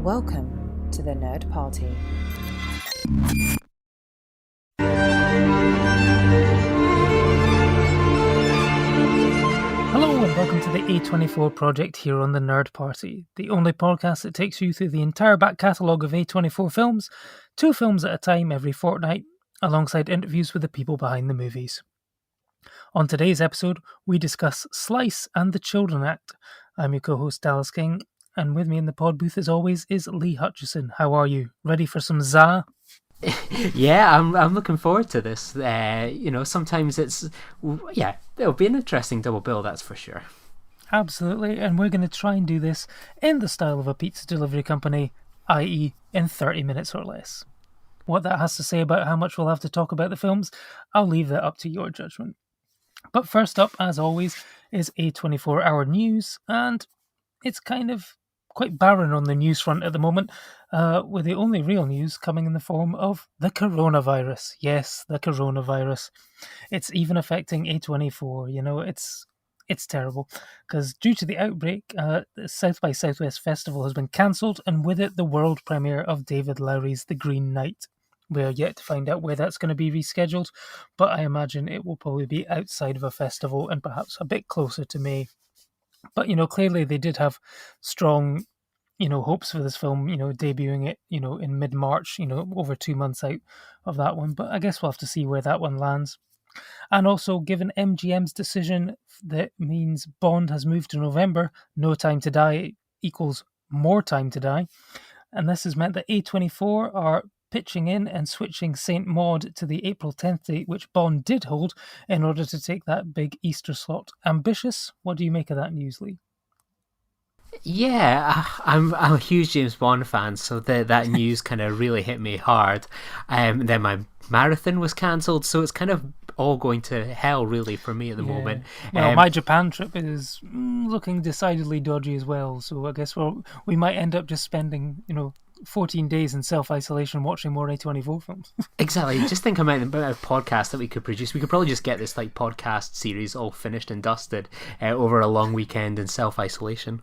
Welcome to the Nerd Party. Hello and welcome to the A24 project here on the Nerd Party, the only podcast that takes you through the entire back catalogue of A24 films, 2 films at a time every fortnight, alongside interviews with the people behind the movies. On today's episode, we discuss Slice and the Children Act. I'm your co-host Dallas King, and with me in the pod booth as always is Lee Hutchison. How are you? Ready for some za? Yeah, I'm looking forward to this. Sometimes it'll be an interesting double bill, that's for sure. Absolutely, and we're going to try and do this in the style of a pizza delivery company, i.e. in 30 minutes or less. What that has to say about how much we'll have to talk about the films, I'll leave that up to your judgment. But first up, as always, is A24 Hour news, and it's kind of quite barren on the news front at the moment, with the only real news coming in the form of the coronavirus. Yes, the coronavirus. It's even affecting A24. It's terrible, because due to the outbreak, the South by Southwest Festival has been cancelled, and with it the world premiere of David Lowry's The Green Knight. We are yet to find out where that's going to be rescheduled, but I imagine it will probably be outside of a festival and perhaps a bit closer to May. But, clearly they did have strong, hopes for this film, debuting it, in mid-March, over 2 months out of that one. But I guess we'll have to see where that one lands. And also, given MGM's decision that means Bond has moved to November, No Time to Die equals More Time to Die. And this has meant that A24 are pitching in and switching St. Maud to the April 10th date, which Bond did hold, in order to take that big Easter slot. Ambitious? What do you make of that news, Lee? Yeah, I'm a huge James Bond fan, so that news kind of really hit me hard. Then my marathon was cancelled, so it's kind of all going to hell really for me at the moment. Well, my Japan trip is looking decidedly dodgy as well, so I guess we might end up just spending 14 days in self-isolation watching more A24 films. Exactly. Just think about a podcast that we could produce. We could probably just get this podcast series all finished and dusted over a long weekend in self-isolation.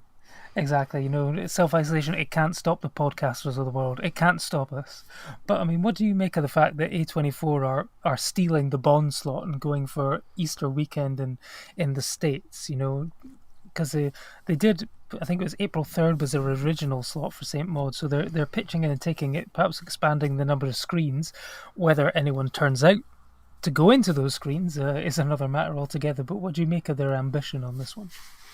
Exactly. Self-isolation, it can't stop the podcasters of the world. It can't stop us. But, what do you make of the fact that A24 are stealing the Bond slot and going for Easter weekend in the States, Because they did, I think it was April 3rd was their original slot for St. Maud, so they're pitching in and taking it, perhaps expanding the number of screens. Whether anyone turns out to go into those screens is another matter altogether, but what do you make of their ambition on this one?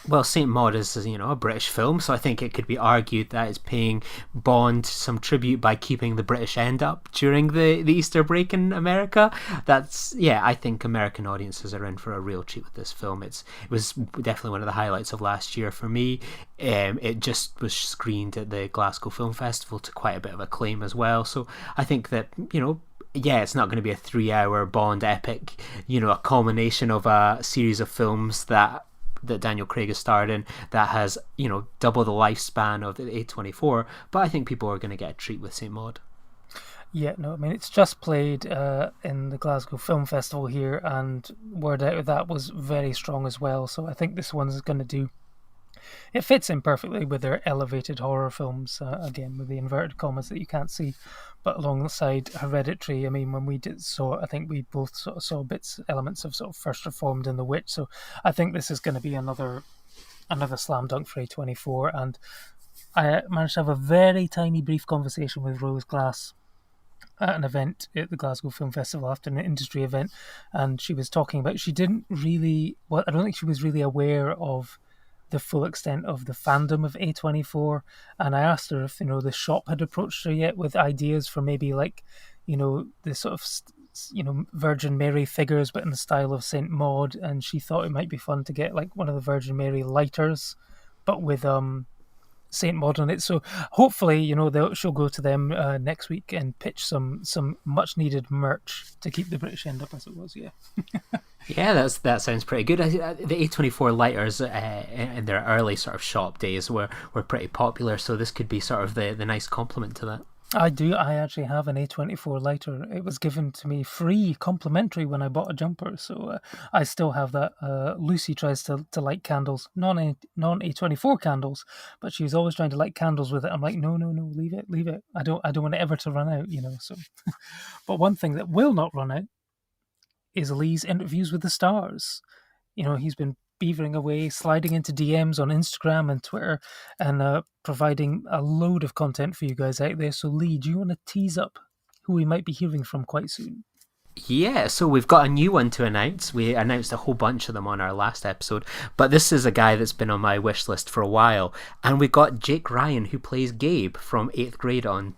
Well, St. Maud is, a British film, so I think it could be argued that it's paying Bond some tribute by keeping the British end up during the Easter break in America. I think American audiences are in for a real treat with this film. It was definitely one of the highlights of last year for me. It just was screened at the Glasgow Film Festival to quite a bit of acclaim as well. So I think that, it's not going to be a 3-hour Bond epic, a culmination of a series of films that Daniel Craig has starred in that has, double the lifespan of the A24, but I think people are going to get a treat with St. Maud. Yeah, no, it's just played in the Glasgow Film Festival here, and word out of that was very strong as well, so I think this one's going to do. It fits in perfectly with their elevated horror films, again, with the inverted commas that you can't see, but alongside Hereditary, when we I think we both sort of saw elements of sort of First Reformed and The Witch, so I think this is going to be another slam dunk for A24, and I managed to have a very tiny brief conversation with Rose Glass at an event at the Glasgow Film Festival after an industry event, and she was talking about, I don't think she was really aware of the full extent of the fandom of A24, and I asked her if the shop had approached her yet with ideas for maybe the sort of Virgin Mary figures but in the style of St. Maud, and she thought it might be fun to get one of the Virgin Mary lighters but with St. Maud on it. So hopefully she'll go to them next week and pitch some much needed merch to keep the British end up as it was. Yeah, that sounds pretty good. The A24 lighters in their early sort of shop days were pretty popular, so this could be sort of the nice complement to that. I do. I actually have an A24 lighter. It was given to me free, complimentary when I bought a jumper. So I still have that. Lucy tries to light candles, non A24 candles, but she's always trying to light candles with it. I'm like, no, no, no, leave it, leave it. I don't want it ever to run out, you know. So, but one thing that will not run out is Lee's interviews with the stars. You know, he's been beavering away, sliding into DMs on Instagram and Twitter, and providing a load of content for you guys out there. So, Lee, do you want to tease up who we might be hearing from quite soon? Yeah, so we've got a new one to announce. We announced a whole bunch of them on our last episode, but this is a guy that's been on my wish list for a while. And we got Jake Ryan, who plays Gabe from 8th grade, on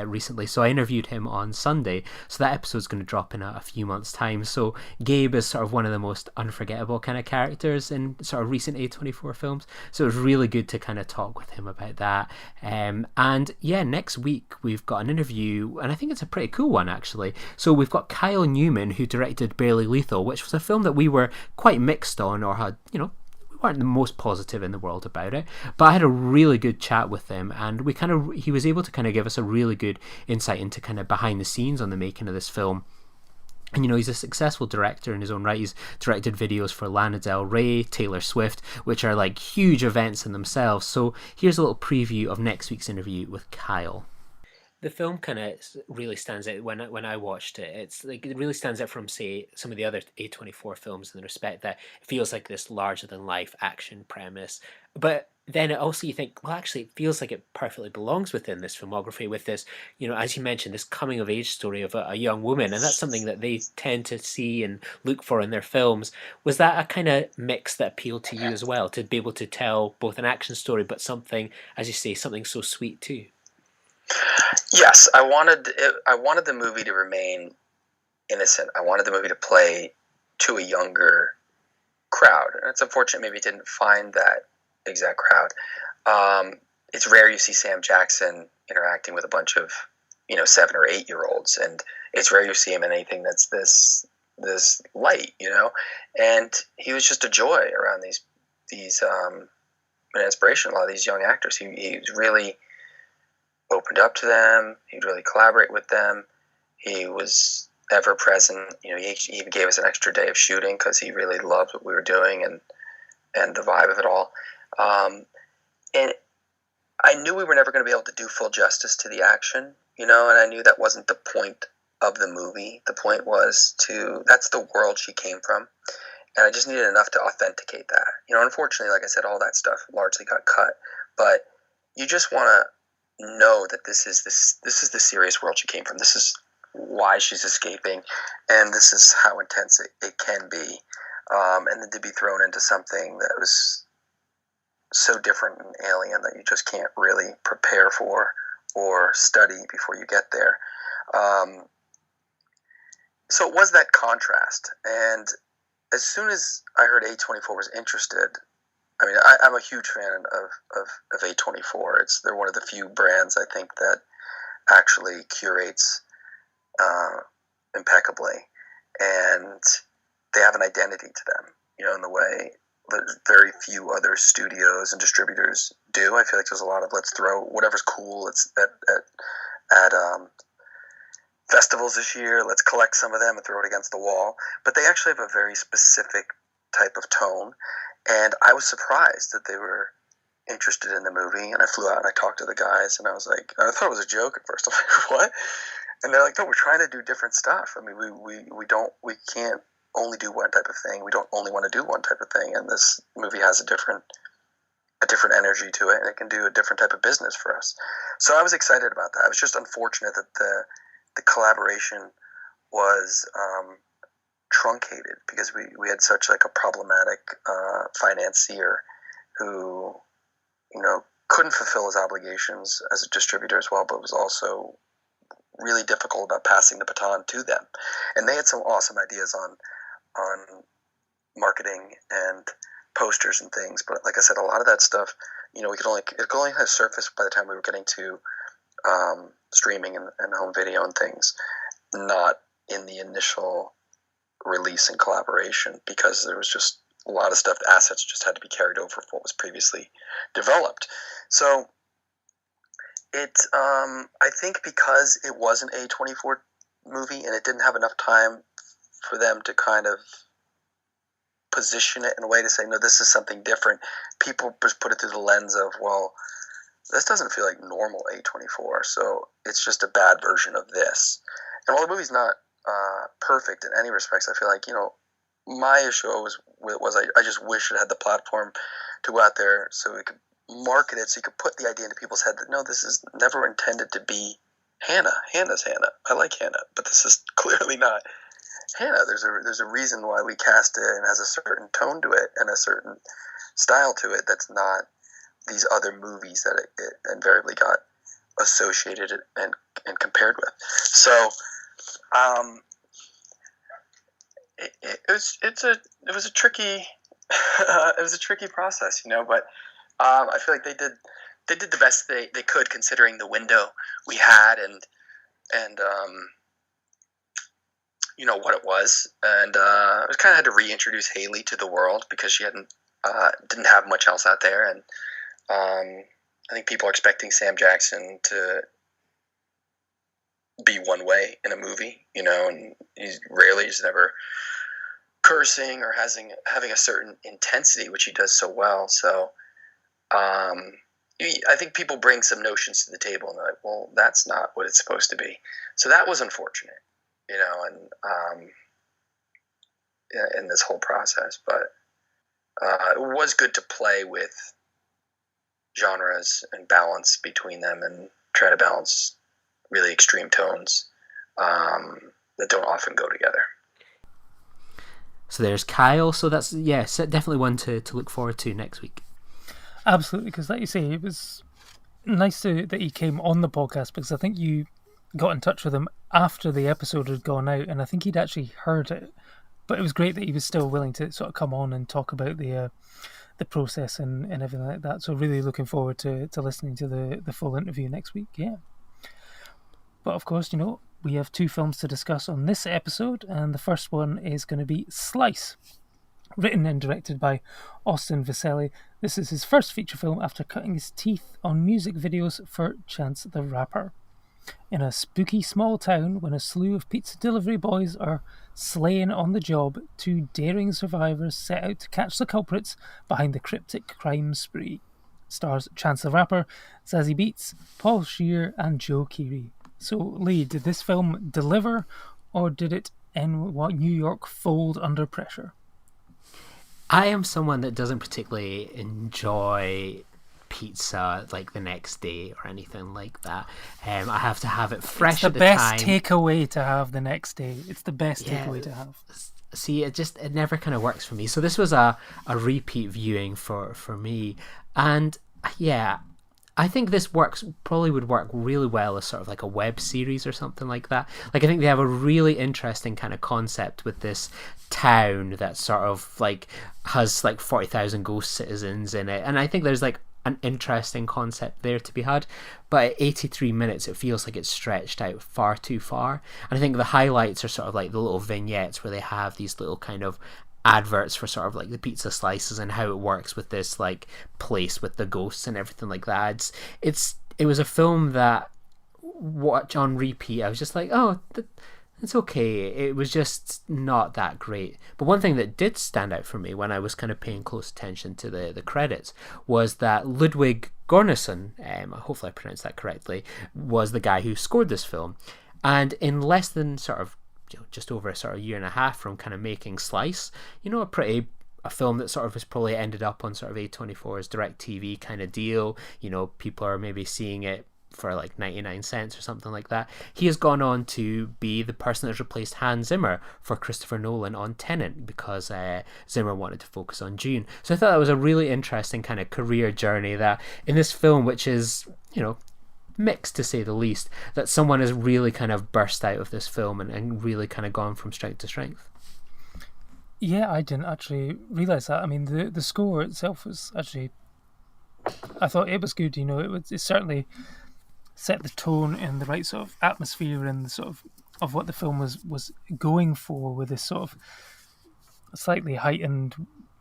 recently. So I interviewed him on Sunday. So that episode's going to drop in a few months' time. So Gabe is sort of one of the most unforgettable kind of characters in sort of recent A24 films. So it was really good to kind of talk with him about that. And yeah, next week we've got an interview, and I think it's a pretty cool one, actually. So we've got Kyle Newman, who directed Barely Lethal, which was a film that we were quite mixed on, or had, we weren't the most positive in the world about it. But I had a really good chat with him, and he was able to kind of give us a really good insight into kind of behind the scenes on the making of this film. And he's a successful director in his own right. He's directed videos for Lana Del Rey, Taylor Swift, which are like huge events in themselves. So here's a little preview of next week's interview with Kyle. The film kind of really stands out when I watched it. It's like it really stands out from, say, some of the other A24 films in the respect that it feels like this larger than life action premise. But then it also, you think, well, actually, it feels like it perfectly belongs within this filmography with this, as you mentioned, this coming of age story of a young woman, and that's something that they tend to see and look for in their films. Was that a kind of mix that appealed to you as well, to be able to tell both an action story but something, as you say, something so sweet too? Yes, I wanted the movie to remain innocent. I wanted the movie to play to a younger crowd. And it's unfortunate maybe it didn't find that exact crowd. It's rare you see Sam Jackson interacting with a bunch of 7 or 8 year olds, and it's rare you see him in anything that's this light, And he was just a joy around these an inspiration. A lot of these young actors, he was really opened up to them. He'd really collaborate with them. He was ever present. He even gave us an extra day of shooting because he really loved what we were doing and the vibe of it all. And I knew we were never going to be able to do full justice to the action, and I knew that wasn't the point of the movie. The point was that's the world she came from. And I just needed enough to authenticate that. Unfortunately, like I said, all that stuff largely got cut. But you just want to know that this is the serious world she came from. This is why she's escaping, and this is how intense it can be. And then to be thrown into something that was so different and alien that you just can't really prepare for or study before you get there. So it was that contrast. And as soon as I heard A24 was interested, I mean, I'm a huge fan of A24. They're one of the few brands I think that actually curates impeccably, and they have an identity to them, in the way that very few other studios and distributors do. I feel like there's a lot of let's throw whatever's cool at festivals this year. Let's collect some of them and throw it against the wall. But they actually have a very specific type of tone. And I was surprised that they were interested in the movie. And I flew out and I talked to the guys, and I was like, I thought it was a joke at first. I'm like, what? And they're like, no, we're trying to do different stuff. I mean, we can't only do one type of thing. We don't only want to do one type of thing. And this movie has a different energy to it, and it can do a different type of business for us. So I was excited about that. It was just unfortunate that the collaboration was truncated because we had such like a problematic financier who couldn't fulfill his obligations as a distributor as well, but was also really difficult about passing the baton to them. And they had some awesome ideas on marketing and posters and things, but like I said, a lot of that stuff it could only have surfaced by the time we were getting to streaming and home video and things, not in the initial release and collaboration, because there was just a lot of stuff. The assets just had to be carried over from what was previously developed. So I think because it was an A24 movie and it didn't have enough time for them to kind of position it in a way to say, no, this is something different. People just put it through the lens of, well, this doesn't feel like normal A24, so it's just a bad version of this. And while the movie's not perfect in any respects, I feel like, my issue was I just wish it had the platform to go out there so we could market it, so you could put the idea into people's head that, no, this is never intended to be Hannah. Hannah's Hannah. I like Hannah, but this is clearly not Hannah. There's a reason why we cast it and has a certain tone to it and a certain style to it that's not these other movies that it invariably got associated and compared with. So it was a tricky it was a tricky process, but I feel like they did the best they could considering the window we had and what it was, and I kind of had to reintroduce Haley to the world because she didn't have much else out there, and I think people are expecting Sam Jackson to be one way in a movie, and he's never cursing or having a certain intensity, which he does so well. So I think people bring some notions to the table and they're like, well, that's not what it's supposed to be. So that was unfortunate, and in this whole process. But it was good to play with genres and balance between them and try to balance really extreme tones that don't often go together. So there's Kyle. So that's definitely one to look forward to next week. Absolutely, because like you say, it was nice that he came on the podcast, because I think you got in touch with him after the episode had gone out, and I think he'd actually heard it. But it was great that he was still willing to sort of come on and talk about the process and everything like that. So really looking forward to listening to the full interview next week. Yeah. But of course, we have 2 films to discuss on this episode, and the first one is going to be Slice. Written and directed by Austin Viselli, this is his first feature film after cutting his teeth on music videos for Chance the Rapper. In a spooky small town, when a slew of pizza delivery boys are slaying on the job, 2 daring survivors set out to catch the culprits behind the cryptic crime spree. Stars Chance the Rapper, Zazie Beetz, Paul Scheer and Joe Keery. So, Lee, did this film deliver, or did it in New York fold under pressure? I am someone that doesn't particularly enjoy pizza like the next day or anything like that. I have to have it fresh at the time. It's the best takeaway to have the next day. It's the best takeaway to have. See, it never kind of works for me. So this was a repeat viewing for me. And yeah, I think this probably would work really well as sort of like a web series or something like that. Like, I think they have a really interesting kind of concept with this town that sort of like has like 40,000 ghost citizens in it. And I think there's like an interesting concept there to be had. But at 83 minutes, it feels like it's stretched out far too far. And I think the highlights are sort of like the little vignettes where they have these little kind of adverts for sort of like the pizza slices and how it works with this like place with the ghosts and everything like that. It was a film that watch on repeat. I was just like, oh, it's okay. It was just not that great. But one thing that did stand out for me when I was kind of paying close attention to the credits was that Ludwig Göransson, hopefully I pronounced that correctly, was the guy who scored this film. And in less than sort of just over a sort of year and a half from kind of making Slice, a film that sort of has probably ended up on sort of A24's DirecTV kind of deal. People are maybe seeing it for like 99 cents or something like that. He has gone on to be the person that's replaced Hans Zimmer for Christopher Nolan on Tenet, because Zimmer wanted to focus on Dune. So I thought that was a really interesting kind of career journey, that in this film, which is, mixed to say the least, that someone has really kind of burst out of this film and really kind of gone from strength to strength. Yeah, I didn't actually realise that. I mean, the score itself was actually, I thought it was good. It certainly set the tone and the right sort of atmosphere and the sort of what the film was going for, with this sort of slightly heightened,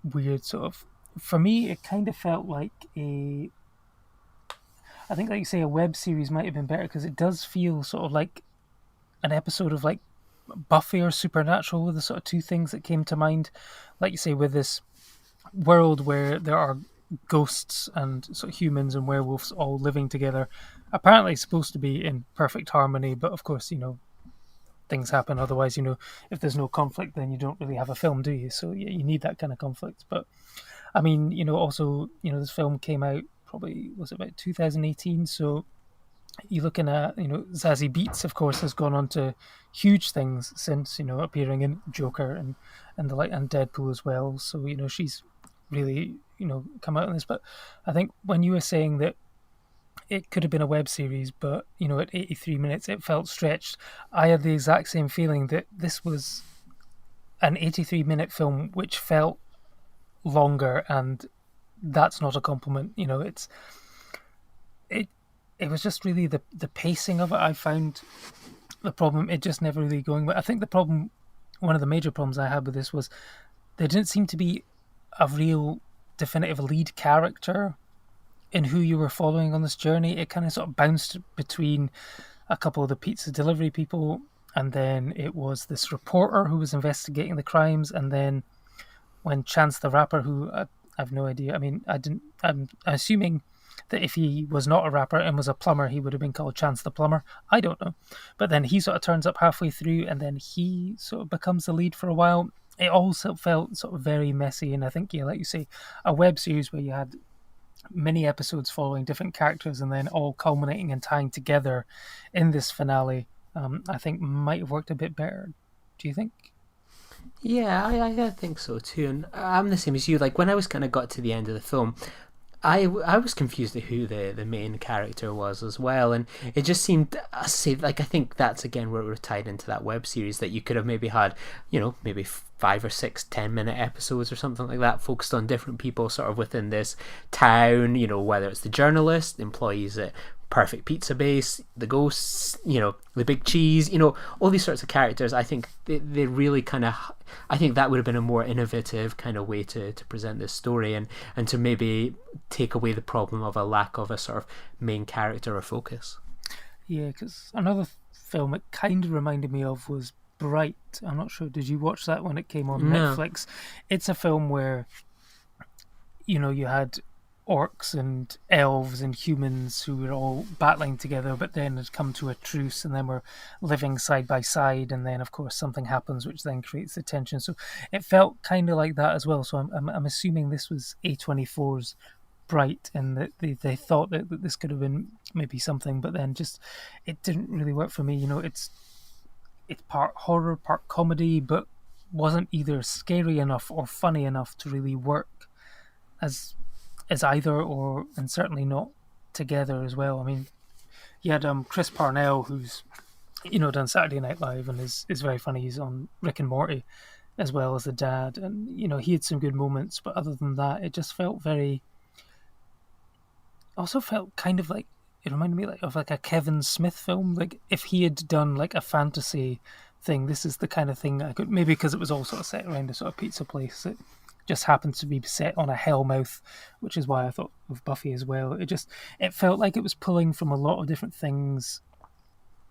weird sort of. For me, it kind of felt like I think, like you say, a web series might have been better because it does feel sort of like an episode of like Buffy or Supernatural were the sort of two things that came to mind. Like you say, with this world where there are ghosts and sort of humans and werewolves all living together. Apparently, it's supposed to be in perfect harmony, but of course, things happen. Otherwise, if there's no conflict, then you don't really have a film, do you? So yeah, you need that kind of conflict. But I mean, also, this film came out probably was it about 2018. So you're looking at, Zazie Beetz, of course, has gone on to huge things since, appearing in Joker and the like and Deadpool as well. So she's really come out on this. But I think when you were saying that it could have been a web series, but at 83 minutes it felt stretched, I had the exact same feeling that this was an 83-minute film which felt longer, and that's not a compliment. It was just really the pacing of it. I found the problem, it just never really going. But I think one of the major problems I had with this was there didn't seem to be a real definitive lead character in who you were following on this journey. It kind of sort of bounced between a couple of the pizza delivery people, and then it was this reporter who was investigating the crimes, and then when Chance the Rapper, who I have no idea. I mean, I'm assuming that if he was not a rapper and was a plumber, he would have been called Chance the Plumber. I don't know. But then he sort of turns up halfway through, and then he sort of becomes the lead for a while. It also felt sort of very messy, and I think, yeah, like you say, a web series where you had many episodes following different characters and then all culminating and tying together in this finale, I think might have worked a bit better. Do you think? Yeah, I think so too. And I'm the same as you. Like, when I was kind of got to the end of the film, I was confused at who the main character was as well, and it just seemed, I say, like, I think that's again where we're tied into that web series, that you could have maybe had, maybe 5 or 6 10-minute episodes or something like that, focused on different people sort of within this town, whether it's the journalist, employees at Perfect Pizza Base, the ghosts, the big cheese, all these sorts of characters. I think they really kind of, I think that would have been a more innovative kind of way to present this story, and to maybe take away the problem of a lack of a sort of main character or focus. Yeah, because another film it kind of reminded me of was Bright. I'm not sure, did you watch that when it came on Netflix? It's a film where, you had orcs and elves and humans who were all battling together, but then had come to a truce, and then were living side by side, and then of course something happens which then creates the tension. So it felt kind of like that as well. So I'm assuming this was A24's Bright, and that they thought that this could have been maybe something, but then just it didn't really work for me. It's part horror, part comedy, but wasn't either scary enough or funny enough to really work as either, and certainly not together as well. I mean, you had Chris Parnell, who's done Saturday Night Live and is very funny. He's on Rick and Morty as well as the dad, and he had some good moments, but other than that, it just felt very. Also felt kind of like, it reminded me of like a Kevin Smith film. Like if he had done like a fantasy thing, this is the kind of thing I could, maybe because it was all sort of set around a sort of pizza place. It just happens to be set on a hellmouth, which is why I thought of Buffy as well. It felt like it was pulling from a lot of different things,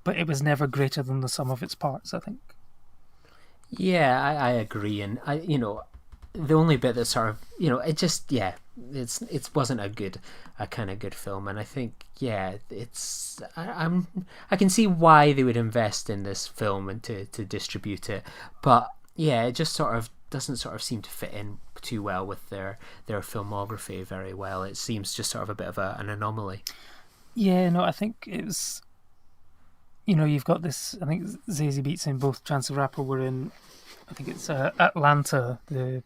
but it was never greater than the sum of its parts, I think. Yeah, I agree, and the only bit that sort of, it just, yeah, it wasn't a kind of good film, and I think, yeah, I can see why they would invest in this film and to distribute it, but yeah, it just sort of doesn't sort of seem to fit in too well with their filmography very well. It seems just sort of a bit of an anomaly. Yeah, no, I think it was. You've got this. I think Zazie Beetz and both Chance the Rapper were in. I think it's Atlanta, the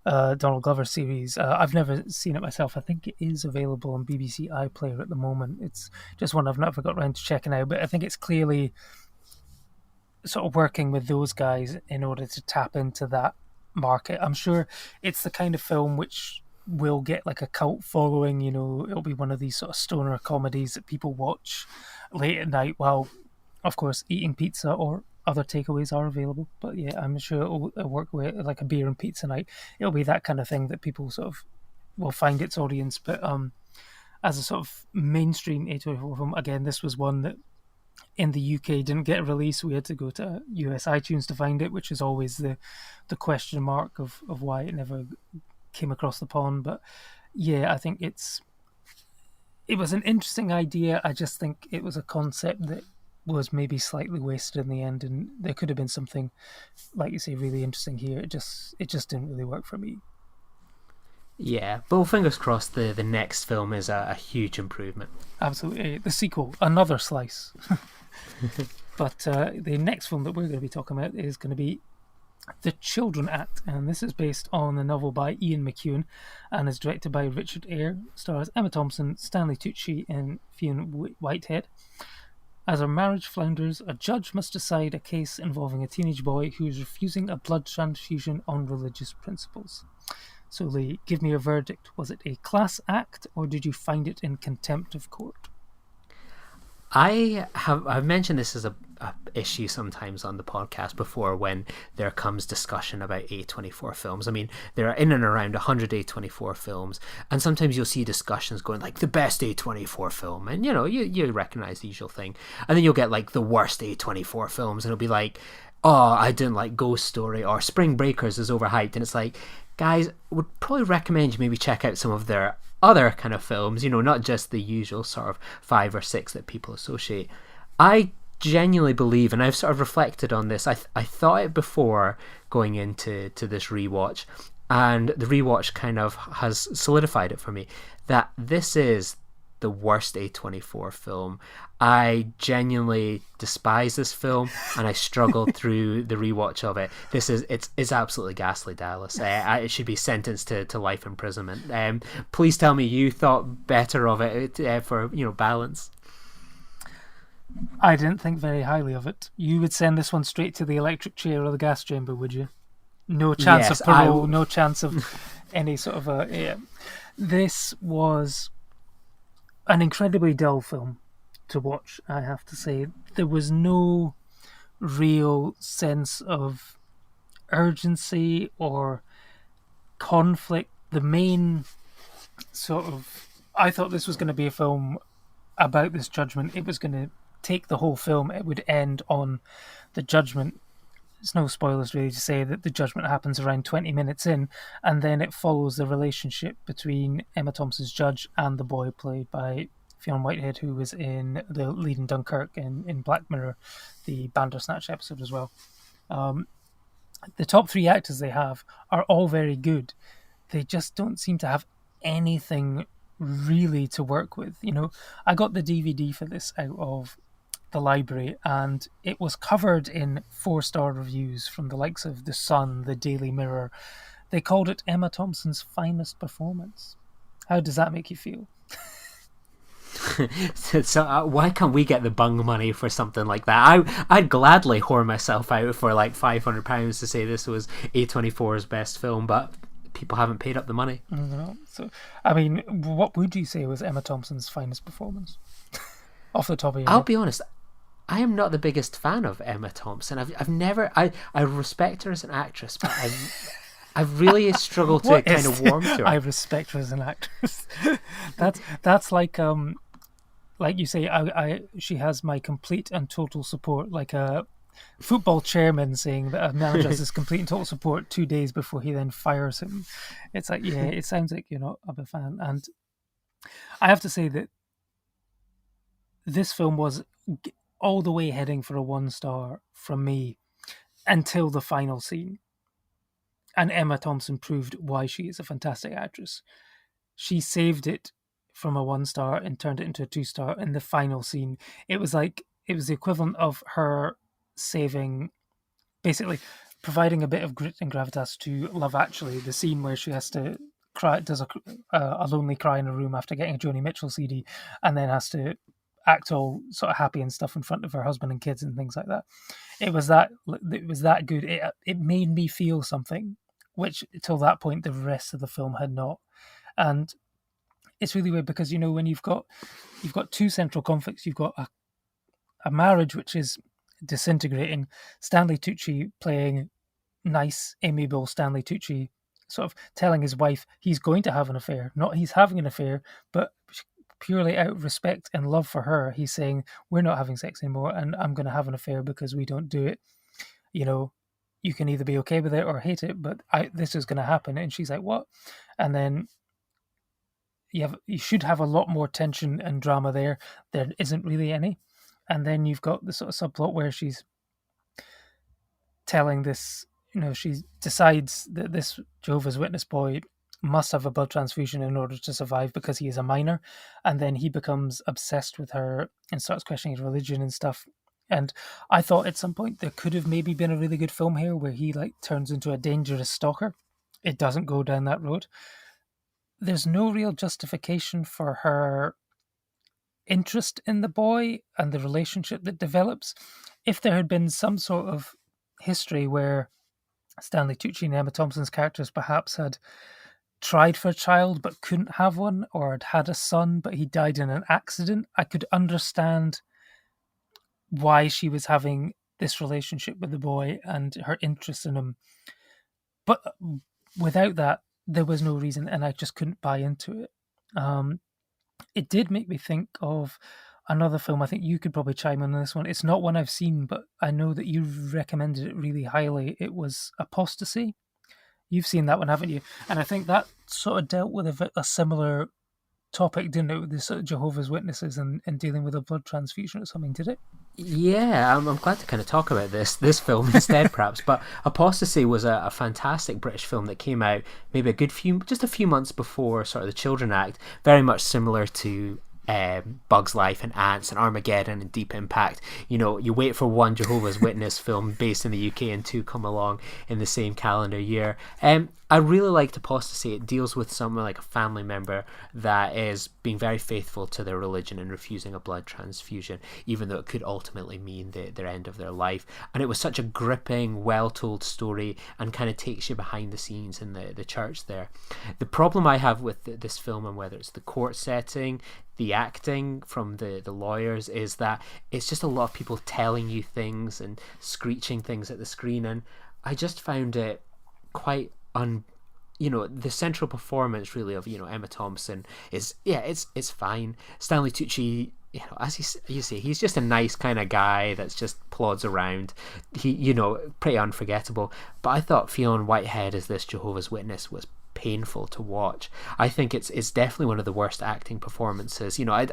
Donald Glover series. I've never seen it myself. I think it is available on BBC iPlayer at the moment. It's just one I've never got around to checking out, but I think it's clearly sort of working with those guys in order to tap into that market. I'm sure it's the kind of film which will get like a cult following. It'll be one of these sort of stoner comedies that people watch late at night while, of course, eating pizza, or other takeaways are available. But yeah, I'm sure it'll work with like a beer and pizza night. It'll be that kind of thing that people sort of will find its audience. But as a sort of mainstream A24 film, again, this was one that in the UK didn't get a release. We had to go to US iTunes to find it, which is always the question mark of why it never came across the pond. But yeah, I think it was an interesting idea. I just think it was a concept that was maybe slightly wasted in the end, and there could have been something, like you say, really interesting here. It just didn't really work for me. Yeah, but fingers crossed the next film is a huge improvement. Absolutely. The sequel, another slice. But the next film that we're going to be talking about is going to be The Children Act, and this is based on a novel by Ian McEwan and is directed by Richard Eyre, stars Emma Thompson, Stanley Tucci and Fionn Whitehead. As her marriage flounders, a judge must decide a case involving a teenage boy who is refusing a blood transfusion on religious principles. So, Lee, give me a verdict. Was it a class act, or did you find it in contempt of court? I've mentioned this as a issue sometimes on the podcast before when there comes discussion about A24 films. I mean, there are in and around 100 A24 films, and sometimes you'll see discussions going like the best A24 film, and you recognize the usual thing, and then you'll get like the worst A24 films, and it'll be like, oh, I didn't like Ghost Story, or Spring Breakers is overhyped, and it's like, guys, would probably recommend you maybe check out some of their other kind of films, not just the usual sort of 5 or 6 that people associate. I genuinely believe, and I've sort of reflected on this, I thought it before going into this rewatch, and the rewatch kind of has solidified it for me, that this is the worst A24 film. I genuinely despise this film, and I struggled through the rewatch of it. It's absolutely ghastly, Dallas. It should be sentenced to life imprisonment. Please tell me you thought better of it for balance. I didn't think very highly of it. You would send this one straight to the electric chair or the gas chamber, would you? No chance of parole, no chance of any sort of This was an incredibly dull film to watch, I have to say. There was no real sense of urgency or conflict. The main I thought this was going to be a film about this judgment. It was going to take the whole film. It would end on the judgment. It's no spoilers really to say that the judgment happens around 20 minutes in, and then it follows the relationship between Emma Thompson's judge and the boy played by Fionn Whitehead, who was in the lead in Dunkirk and in Black Mirror, the Bandersnatch episode as well. The top 3 actors they have are all very good. They just don't seem to have anything really to work with. I got the DVD for this out of the library, and it was covered in 4-star reviews from the likes of The Sun, the Daily Mirror. They called it Emma Thompson's finest performance. How does that make you feel? So why can't we get the bung money for something like that? I'd gladly whore myself out for like £500 to say this was A24's best film, but people haven't paid up the money. No. So, I mean, what would you say was Emma Thompson's finest performance? Off the top of your head. I'll be honest, I am not the biggest fan of Emma Thompson. I've never... I respect her as an actress, but I've really struggled to kind of warm to her. I respect her as an actress. That's like you say, she has my complete and total support, like a football chairman saying that a manager has his complete and total support 2 days before he then fires him. It's like, yeah, it sounds like you're not a big fan. And I have to say that this film was all the way heading for a 1-star from me until the final scene. And Emma Thompson proved why she is a fantastic actress. She saved it from a 1-star and turned it into a 2-star in the final scene. It was the equivalent of her basically providing a bit of grit and gravitas to Love Actually, the scene where she has to cry, does a lonely cry in a room after getting a Joni Mitchell CD, and then has to act all sort of happy and stuff in front of her husband and kids and things like that. It was that good. It made me feel something, which till that point the rest of the film had not. And it's really weird because when you've got 2 central conflicts, you've got a marriage which is disintegrating, Stanley Tucci playing nice, amiable Stanley Tucci, sort of telling his wife he's going to have an affair, not he's having an affair, but purely out of respect and love for her, he's saying, we're not having sex anymore and I'm going to have an affair because we don't do it. You know, you can either be okay with it or hate it, but this is going to happen. And she's like, what? And then you should have a lot more tension and drama there. There isn't really any. And then you've got the sort of subplot where she's telling this, she decides that this Jehovah's Witness boy must have a blood transfusion in order to survive because he is a minor. And then he becomes obsessed with her and starts questioning his religion and stuff. And I thought at some point there could have maybe been a really good film here where he turns into a dangerous stalker. It doesn't go down that road. There's no real justification for her interest in the boy and the relationship that develops. If there had been some sort of history where Stanley Tucci and Emma Thompson's characters perhaps had tried for a child but couldn't have one, or had a son but he died in an accident, I could understand why she was having this relationship with the boy and her interest in him. But without that, there was no reason, and I just couldn't buy into it. It did make me think of another film. I think you could probably chime in on this one. It's not one I've seen, but I know that you recommended it really highly. It was Apostasy. You've seen that one, haven't you? And I think that sort of dealt with a similar topic, didn't it? With the sort of Jehovah's Witnesses and dealing with a blood transfusion or something, did it? Yeah, I'm glad to kind of talk about this film instead, perhaps. But Apostasy was a fantastic British film that came out maybe just a few months before sort of the Children Act, very much similar to Bug's Life and Ants and Armageddon and Deep Impact. You wait for one Jehovah's Witness film based in the UK and two come along in the same calendar year. I really liked Apostasy. It deals with someone like a family member that is being very faithful to their religion and refusing a blood transfusion, even though it could ultimately mean their end of their life. And it was such a gripping, well-told story and kind of takes you behind the scenes in the church there. The problem I have with this film, and whether it's the court setting, the acting from the lawyers, is that it's just a lot of people telling you things and screeching things at the screen, and I just found it quite the central performance really of Emma Thompson is it's fine. Stanley Tucci, as you say, he's just a nice kind of guy that's just plods around. He pretty unforgettable. But I thought Fionn Whitehead as this Jehovah's Witness was painful to watch. I think it's definitely one of the worst acting performances. I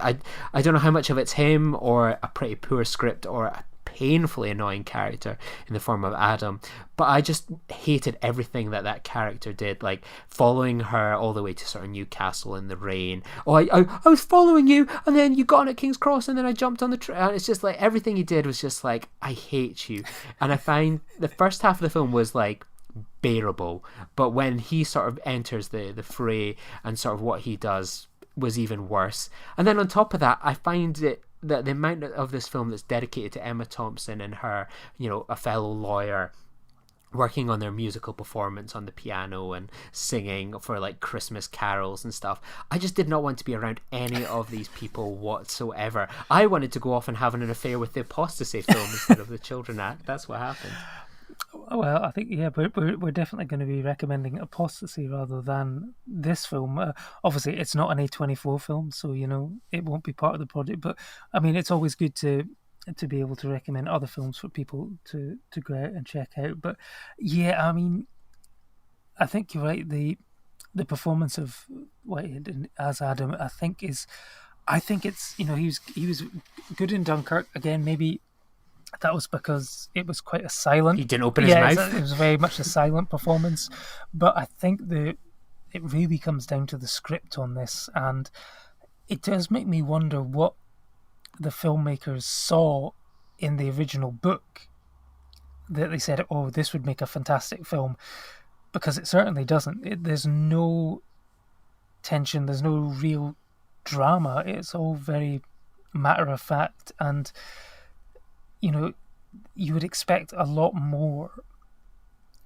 don't know how much of it's him or a pretty poor script or a painfully annoying character in the form of Adam, but I just hated everything that character did, like following her all the way to sort of Newcastle in the rain. I was following you and then you got on at King's Cross and then I jumped on the train, and it's just like everything he did was just like, I hate you. And I find the first half of the film was like bearable, but when he sort of enters the fray and sort of what he does was even worse. And then on top of that, I find it that the amount of this film that's dedicated to Emma Thompson and her, a fellow lawyer, working on their musical performance on the piano and singing for like Christmas carols and stuff. I just did not want to be around any of these people whatsoever. I wanted to go off and have an affair with the Apostasy film instead of the Children Act. That's what happened. Well, I think, we're definitely going to be recommending Apostasy rather than this film. Obviously, it's not an A24 film, so, it won't be part of the project. But, I mean, it's always good to be able to recommend other films for people to go out and check out. But, yeah, I mean, I think you're right. The performance of Whitehead as Adam, I think it's, he was good in Dunkirk. Again, maybe that was because it was quite a silent... He didn't open his mouth. It was very much a silent performance. But I think it really comes down to the script on this. And it does make me wonder what the filmmakers saw in the original book that they said, oh, this would make a fantastic film. Because it certainly doesn't. There's no tension. There's no real drama. It's all very matter of fact. And... you would expect a lot more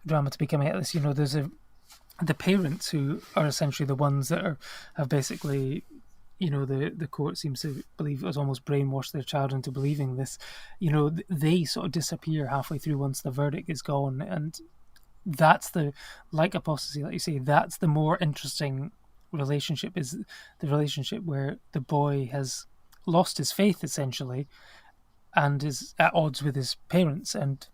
drama to be coming out of this. There's the parents who are essentially the ones that have basically, the court seems to believe it was almost brainwashed their child into believing this. They sort of disappear halfway through once the verdict is gone, and that's like Apostasy, like you say, that's the more interesting relationship is the relationship where the boy has lost his faith essentially and is at odds with his parents, and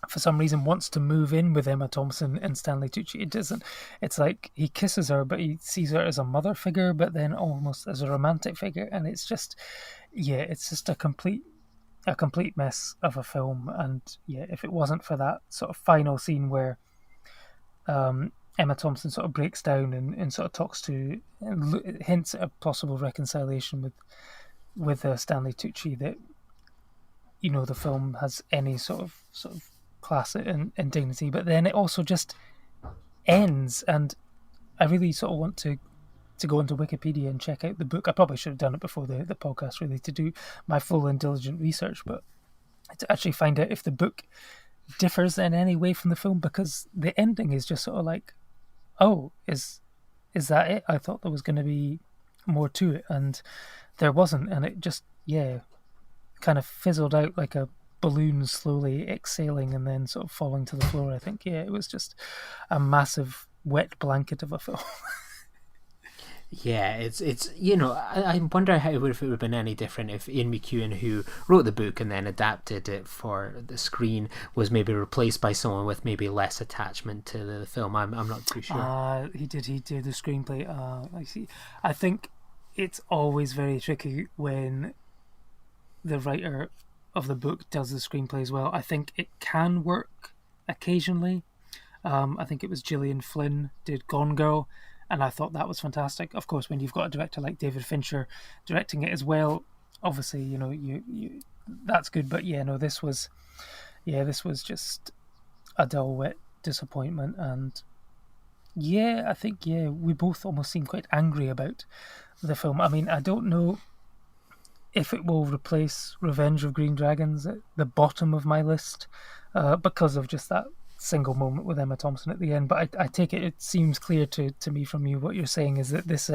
for some reason wants to move in with Emma Thompson and Stanley Tucci. It doesn't. It's like he kisses her, but he sees her as a mother figure, but then almost as a romantic figure, and it's just, it's just a complete mess of a film. And if it wasn't for that sort of final scene where Emma Thompson sort of breaks down and sort of talks to and hints at a possible reconciliation with Stanley Tucci, that the film has any sort of class and dignity. But then it also just ends, and I really sort of want to go into Wikipedia and check out the book. I probably should have done it before the podcast, really, to do my full and diligent research, but to actually find out if the book differs in any way from the film, because the ending is just sort of like, oh, is that it? I thought there was going to be more to it, and there wasn't, and it just kind of fizzled out like a balloon slowly exhaling and then sort of falling to the floor. I think it was just a massive wet blanket of a film. Yeah, it's I wonder how if it would have been any different if Ian McEwan, who wrote the book and then adapted it for the screen, was maybe replaced by someone with maybe less attachment to the film. I'm not too sure. He did the screenplay. I see. I think it's always very tricky when the writer of the book does the screenplay as well. I think it can work occasionally. I think it was Gillian Flynn did Gone Girl, and I thought that was fantastic. Of course, when you've got a director like David Fincher directing it as well, obviously, you that's good. But this was just a dull, wet disappointment. And I think we both almost seem quite angry about the film. I mean, I don't know if it will replace Revenge of Green Dragons at the bottom of my list because of just that single moment with Emma Thompson at the end. But I take it seems clear to me from you what you're saying is that this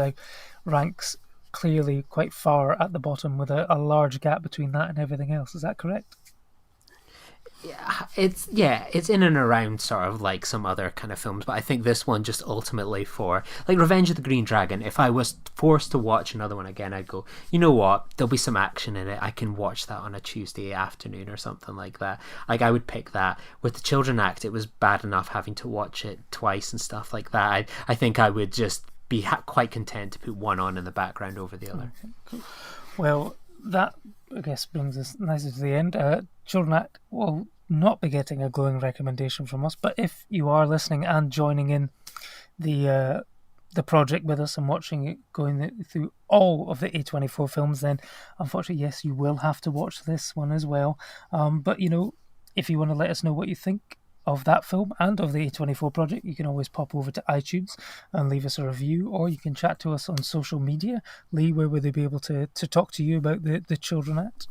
ranks clearly quite far at the bottom with a large gap between that and everything else. Is that correct? It's in and around sort of like some other kind of films, but I think this one just ultimately for like Revenge of the Green Dragon, if I was forced to watch another one again, I'd go, you know what, there'll be some action in it, I can watch that on a Tuesday afternoon or something like that. Like I would pick that. With the Children Act, it was bad enough having to watch it twice and stuff like that. I think I would just be quite content to put one on in the background over the other. Okay, cool. Well, that I guess brings us nicely to the end. Children Act will not be getting a glowing recommendation from us, but if you are listening and joining in the project with us and watching it, going through all of the A24 films, then unfortunately, yes, you will have to watch this one as well. But if you want to let us know what you think of that film and of the A24 project, you can always pop over to iTunes and leave us a review, or you can chat to us on social media. Lee, where would they be able to talk to you about the Children Act?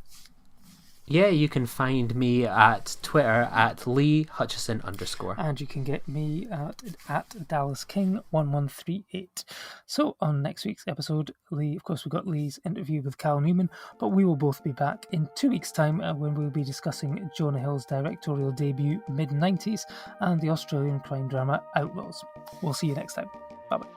Yeah, you can find me at Twitter at @LeeHutchison_. And you can get me at DallasKing1138. So on next week's episode, Lee, of course, we've got Lee's interview with Kyle Newman, but we will both be back in 2 weeks' time when we'll be discussing Jonah Hill's directorial debut, mid-90s, and the Australian crime drama Outlaws. We'll see you next time. Bye-bye.